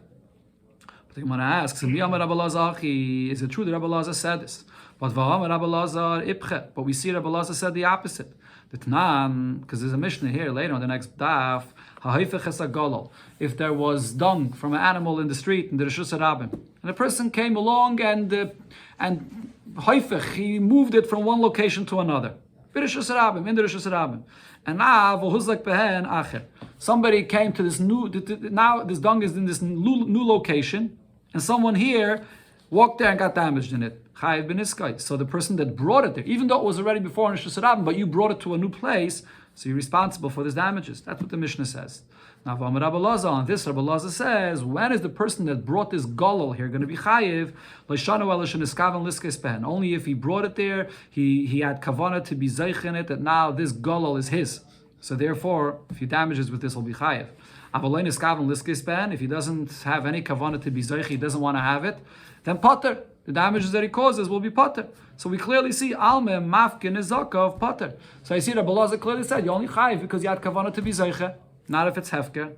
Speaker 1: But the Gemara asks, is it true that Rabbi Elazar said this? But we see Rabbi Elazar said the opposite. The Tanan, because there's a Mishnah here later on the next daf, if there was dung from an animal in the street in the Rishus Harabim, and a person came along and he moved it from one location to another. In the Rishus Harabim. And now, somebody came to this now this dung is in this new location, and someone here walked there and got damaged in it. So the person that brought it there, even though it was already before in Rishus Harabim, but you brought it to a new place, so you're responsible for these damages. That's what the Mishnah says. Now, Rabbi Elazar, on this, Rabbi Elazar says, when is the person that brought this golol here going to be chayiv? Only if he brought it there, he had kavanah to be zeich in it, that now this golol is his. So therefore, if he damages with this, he'll be chayiv. If he doesn't have any kavanah to be zeich, he doesn't want to have it, then potter. The damages that he causes will be potter. So we clearly see alme mafkin nezaka of potter. So I see Rabbi Elazar clearly said you only chayiv because you had kavanah to be zeicha, not if it's hefker.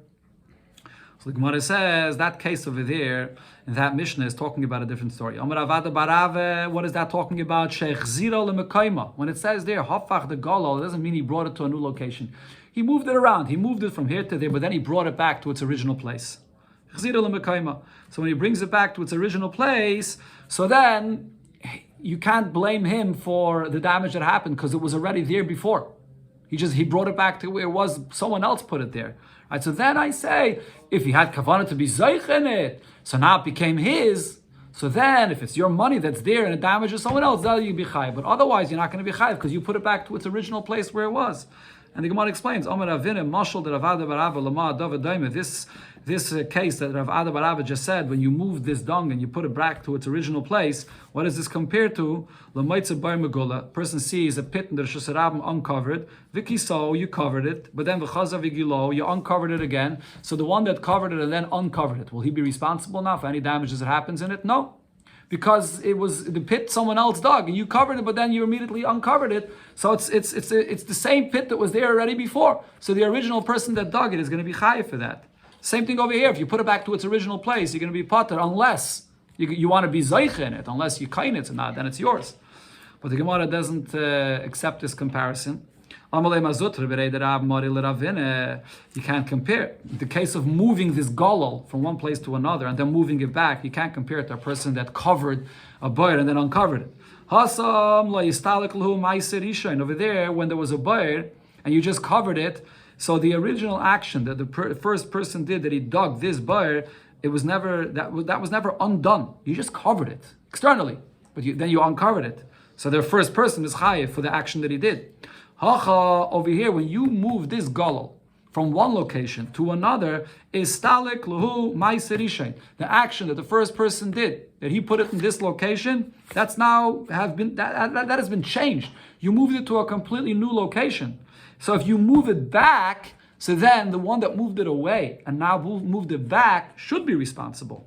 Speaker 1: So the Gemara says that case over there in that Mishnah is talking about a different story. Amar Avada Barave, what is that talking about? Sheikh Zira lemekayma. When it says there hafach the galal, it doesn't mean he brought it to a new location. He moved it around. He moved it from here to there, but then he brought it back to its original place. So when he brings it back to its original place, so then you can't blame him for the damage that happened because it was already there before. He brought it back to where it was. Someone else put it there. Right? So then I say, if he had kavanah to be zeich in it, so now it became his. So then, if it's your money that's there and it damages someone else, then you be chayiv. But otherwise, you're not going to be chayiv because you put it back to its original place where it was. And the Gemara explains, this case that Rav Ada Barava just said, when you move this dung and you put it back to its original place, what is this compared to? Person sees a pit in the Rishus Harabim uncovered, Vikiso, you covered it, but then v'chaza vigilo, you uncovered it again. So the one that covered it and then uncovered it, will he be responsible now for any damages that happens in it? No. Because it was the pit someone else dug, and you covered it, but then you immediately uncovered it. So it's the same pit that was there already before. So the original person that dug it is going to be chayiv for that. Same thing over here. If you put it back to its original place, you're going to be potter, unless you want to be zeich in it, unless you kain it or not, then it's yours. But the Gemara doesn't accept this comparison. You can't compare. The case of moving this golol from one place to another and then moving it back, you can't compare it to a person that covered a bird and then uncovered it. Over there, when there was a bird and you just covered it, so the original action that the first person did, that he dug this bird, it was never that was never undone. You just covered it externally, but then you uncovered it. So the first person is chayiv for the action that he did. Over here, when you move this golol from one location to another, is stalik luhu ma'aser. The action that the first person did, that he put it in this location, that's now that has been changed. You moved it to a completely new location. So if you move it back, so then the one that moved it away and now moved it back should be responsible.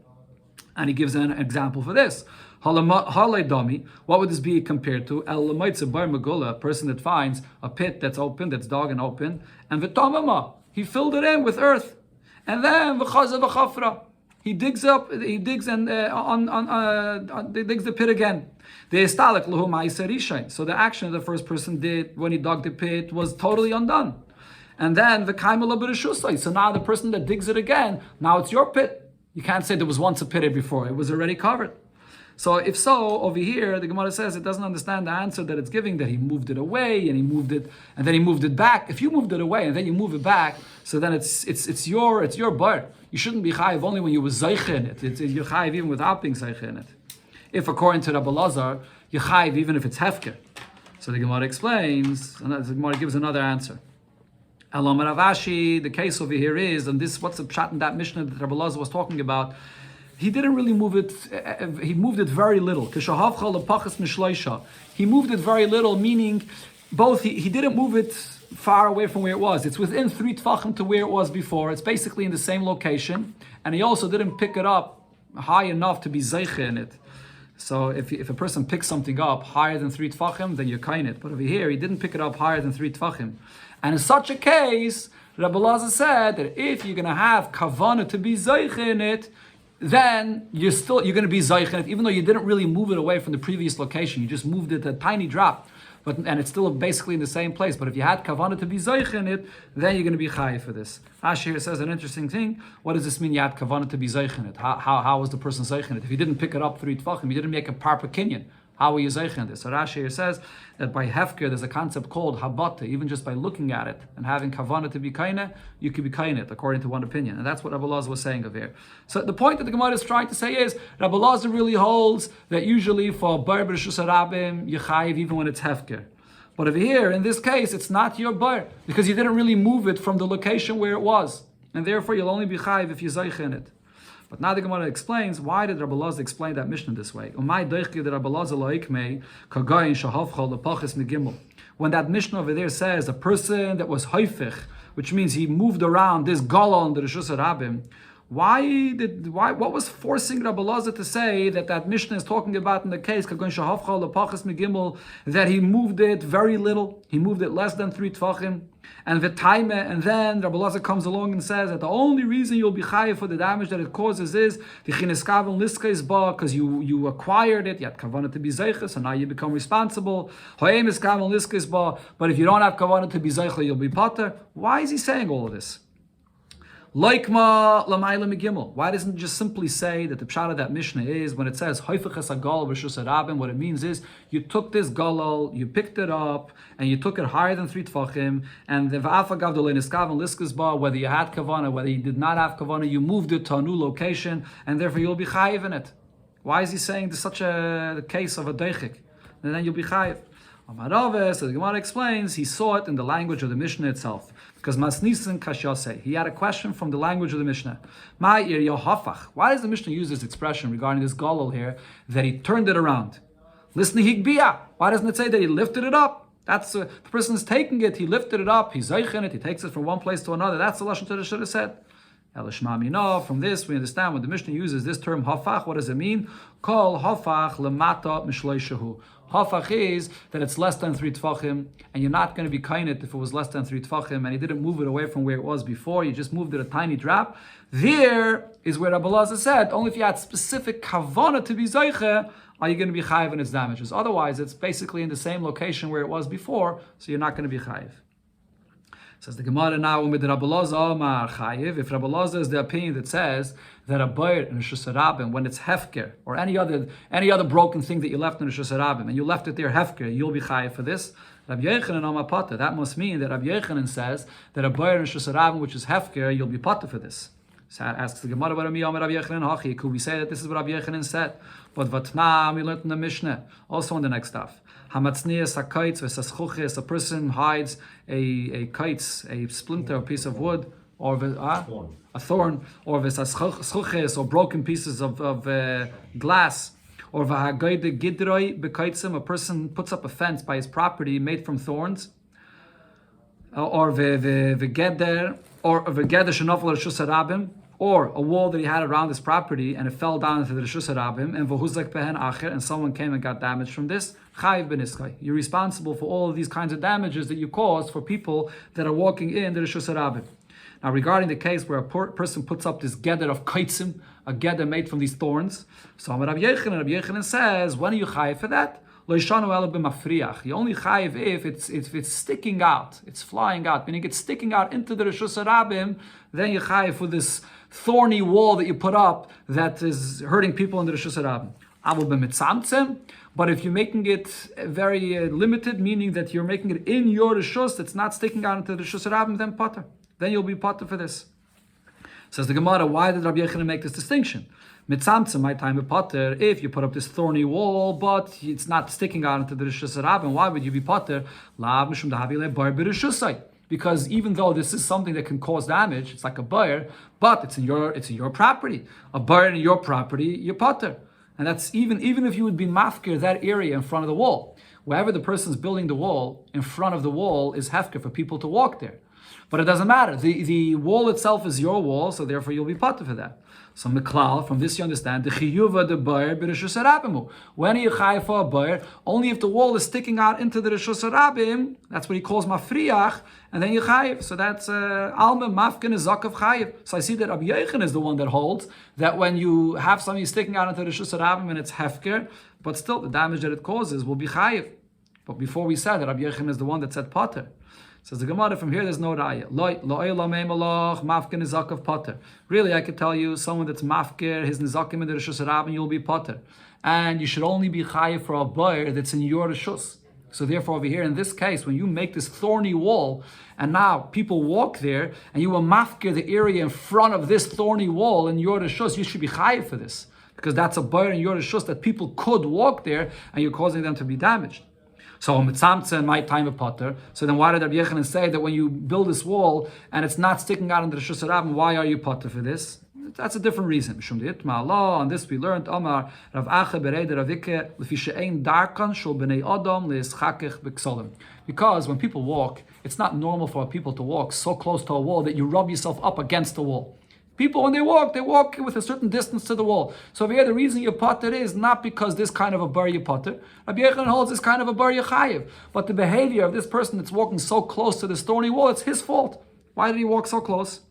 Speaker 1: And he gives an example for this. What would this be compared to? A person that finds a pit that's open, that's dug and open, and he filled it in with earth, and then he digs the pit again. So the action the first person did when he dug the pit was totally undone. And then so now the person that digs it again, now it's your pit. You can't say there was once a pit here before; it was already covered. So if so, over here, the Gemara says it doesn't understand the answer that it's giving, that he moved it away and he moved it, and then he moved it back. If you moved it away and then you move it back, so then it's your bar. You shouldn't be chayiv only when you were zeich in it. You're chayiv even without being zeich in it. If according to Rabbi Elazar, you're chayiv even if it's hefker. So the Gemara explains, and the Gemara gives another answer. Elam Ravashi, the case over here is, and this what's the pshat in that Mishnah that Rabbi Elazar was talking about. He didn't really move it, he moved it very little. He moved it very little, meaning both, he didn't move it far away from where it was. It's within 3 tfachim to where it was before. It's basically in the same location. And he also didn't pick it up high enough to be zeiche in it. So if a person picks something up higher than 3 tfachim, then you're kain it. But over here, he didn't pick it up higher than 3 tfachim. And in such a case, Rabbi Elazar said that if you're going to have kavanah to be zeich in it, then you're going to be zeich in it, even though you didn't really move it away from the previous location. You just moved it a tiny drop. And it's still basically in the same place. But if you had kavanah to be zeich in it, then you're going to be chayiv for this. Rashi here says an interesting thing. What does this mean? You had kavanah to be zeich in it. How was the person zeich in it? If you didn't pick it up 3 tfachim, you didn't make a parpa kinyan. How were you zeich in this? So Rashi here says that by hefker there's a concept called habata. Even just by looking at it and having kavanah to be kaina, you could be kainit according to one opinion. And that's what Rabbi Elazar was saying over here. So the point that the Gemara is trying to say is Rabbi Elazar really holds that usually for bar b'reshus harabim you chayiv even when it's hefker. But over here, in this case, it's not your bar because you didn't really move it from the location where it was. And therefore, you'll only be chayiv if you zeich in it. But now the Gemara explains, why did Rabbi Elazar explain that Mishnah this way? When that Mishnah over there says a person that was hoifich, which means he moved around this galon on the Reshus Harabim, what was forcing Rabbi Elazar to say that Mishnah is talking about in the case that he moved it very little, he moved it less than 3 tfachim, and then Rabbi Elazar comes along and says that the only reason you'll be chayiv for the damage that it causes is because you acquired it, you had kavanah to be zeicha, so now you become responsible. But if you don't have kavanah to be zeicha, you'll be pater. Why is he saying all of this? Laikma lamayla megimel. Why doesn't it just simply say that the pshat of that Mishnah is when it says hoifeches hagalal b'reshus harabim? What it means is you took this galal, you picked it up, and you took it higher than 3 tfachim, and the va'afagav doleniskav liskes bar. Whether you had kavanah, whether you did not have kavanah, you moved it to a new location, and therefore you'll be chayiv in it. Why is he saying this such a case of a deichik? And then you'll be chayiv. So the Gemara explains he saw it in the language of the Mishnah itself. Because Masnisin Kashyase, he had a question from the language of the Mishnah. Why does the Mishnah use this expression regarding this galal here, that he turned it around? Listen to Higbia. Why doesn't it say that he lifted it up? That's the person is taking it, he lifted it up, he's zeich in it, he takes it from one place to another. That's the lashon that it should have said. From this, we understand when the Mishnah uses this term hafach, what does it mean? Kol hafach lemata mishleishahu. Hafach is that it's less than 3 tfachim, and you're not going to be kainit if it was less than 3 tfachim, and you didn't move it away from where it was before, you just moved it a tiny drop. There is where Rabbi Elazar said, only if you had specific kavanah to be zeiche, are you going to be chayiv in its damages. Otherwise, it's basically in the same location where it was before, so you're not going to be chayiv. Says the Gemara now, with Rabbi Elazar Omar chayiv, if Rabbi Elazar is the opinion that says that a bayr in Reshus Harabim, when it's hefker, or any other broken thing that you left in Reshus Harabim, and you left it there hefker, you'll be chayiv for this. Rabbi Yochanan Omar Pata, that must mean that Rabbi Yochanan says that a bayr in Reshus Harabim, which is hefker, you'll be Pata for this. So asks the Gemara, Rabbi Yochanan Hachi, could we say that this is what Rabbi Yochanan said? But Vatna, we learned in the Mishnah, also in the next stuff. Hamatznias hakaitz v'saschuches, a person hides a kites, a splinter, a piece of wood, or a thorn, or v'saschuches, or broken pieces of glass, or v'hagayde gidroi bekaitzim, a person puts up a fence by his property made from thorns, or v'geder, or v'geder shenofel Reshus Harabim, or a wall that he had around his property and it fell down into the Reshus Harabim, and v'huzak behen acher, and someone came and got damaged from this. Chayiv b'niskai. You're responsible for all of these kinds of damages that you caused for people that are walking in the Reshus Harabim. Now, regarding the case where a person puts up this geder of kaitzim, a geder made from these thorns, so Rabbi Yochanan says, when are you chayiv for that? You only chayiv if it's sticking out, it's flying out, meaning it's sticking out into the Reshus Harabim, then you chayiv for this thorny wall that you put up that is hurting people in the Reshus Harabim. But if you're making it very limited, meaning that you're making it in your Reshus, it's not sticking out into the Reshus Harabim, then pater. Then you'll be pater for this. Says the Gemara, why did Rabbi Yochanan make this distinction? Mitzamtzem, my time of pater, if you put up this thorny wall, but it's not sticking out into the Reshus Harabim, why would you be pater? Because even though this is something that can cause damage, it's like a bayr, but it's in your property. A bayr in your property, you're pater. And that's even if you would be mafkir that area in front of the wall. Wherever the person's building the wall, in front of the wall is hefker for people to walk there. But it doesn't matter. The wall itself is your wall, so therefore you'll be pater for that. So Miklal, from this you understand the chiyuva the bayer b'reshus harabim. When are you chayiv for a bayer? Only if the wall is sticking out into the reshus harabim. That's what he calls mafriach, and then you chayiv. So that's alma mafkin is zakav chayiv. So I see that Rabbi Yochanan is the one that holds that when you have something sticking out into the reshus harabim and it's hefker, but still the damage that it causes will be chayiv. But before we said that Rabbi Yochanan is the one that said potter. Says the Gemara, from here there's no raya. Mafkin nizakav potter. Really, I could tell you, someone that's mafkir, his nizakim in the reshus harabim, you'll be potter. And you should only be chayiv for a bayer that's in your reshus. So therefore over here, in this case, when you make this thorny wall, and now people walk there, and you will mafkir the area in front of this thorny wall in your reshus, you should be chayiv for this. Because that's a bayer in your reshus that people could walk there, and you're causing them to be damaged. So mitzamtze might time a potter. So then why did Rabbi Yochanan say that when you build this wall and it's not sticking out into the reshus harabim, why are you potter for this? That's a different reason. On this we learned Omar Rav Acha Berei de Ravike lefi she'ein darkan shel bnei adam leischakech b'ksolim. Because when people walk, it's not normal for people to walk so close to a wall that you rub yourself up against the wall. People, when they walk with a certain distance to the wall. So over here, the reason you potter is not because this kind of a bar you potter. Rabbi Yochanan holds this kind of a bar you chayiv. But the behavior of this person that's walking so close to the stony wall, it's his fault. Why did he walk so close?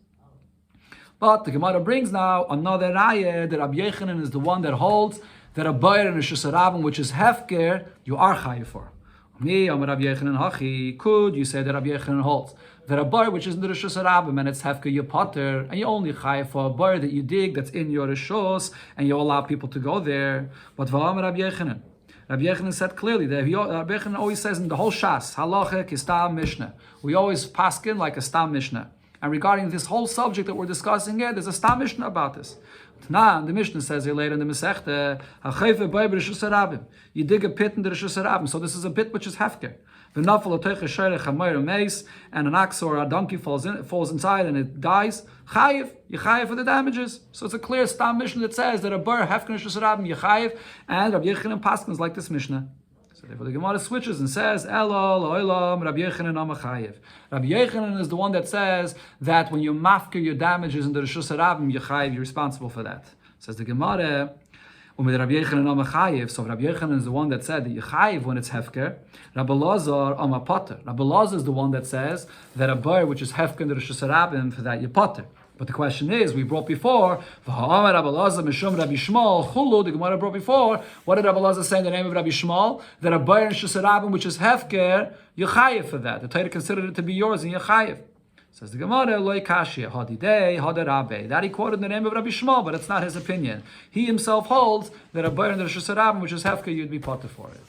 Speaker 1: But the Gemara brings now another raya that Rabbi Yochanan is the one that holds that a bar in a reshus harabim, which is hefker, you are chayiv for. Me, Rabbi Yochanan hachi, could you say that Rabbi Yochanan holds that a bar which is in the reshus harabim and it's hefker you potter, and you only chayiv for a bar that you dig that's in your reshus and you allow people to go there? But Rabbi Yochanan said clearly that Rabbi Yochanan always says in the whole Shas halacha is stam mishnah. We always paskin like a stam mishnah. And regarding this whole subject that we're discussing here, there's a stam mishnah about this. Now, the Mishnah says here later in the Masechta, you dig a pit in the reshus harabim, so this is a pit which is hefker. And an ox or a donkey falls inside and it dies. Chayiv, you chayiv for the damages. So it's a clear stam Mishnah that says that a bar hefker reshus harabim you chayiv, and Rabbi Yochanan paskins like this Mishnah. So therefore the Gemara switches and says, Elo, lo'olam, Rabbi Yochanan amachayev. Rabbi Yochanan is the one that says that when you mafkir your damages in the reshus harabim, you chayev, you're responsible for that. Says the Gemara, Rabbi Yochanan amachayev. So Rabbi Yochanan is the one that said that you chayev when it's hefker. Rabbi Lazar amapotter. Rabbi Lazar is the one that says that a bar which is hefker in the reshus harabim, for that you potter. But the question is, we brought before, the Gemara brought before, what did Rabbi Lazar say in the name of Rabbi Shmuel? That a bar in reshus harabim which is hefker, you chayev for that. The Torah considered it to be yours and you chayev. Says the Gemara, loy kashia, hadidei, hadarabe. That he quoted in the name of Rabbi Shmuel, but it's not his opinion. He himself holds that a bar in the reshus harabim which is hefker, you'd be potter for it.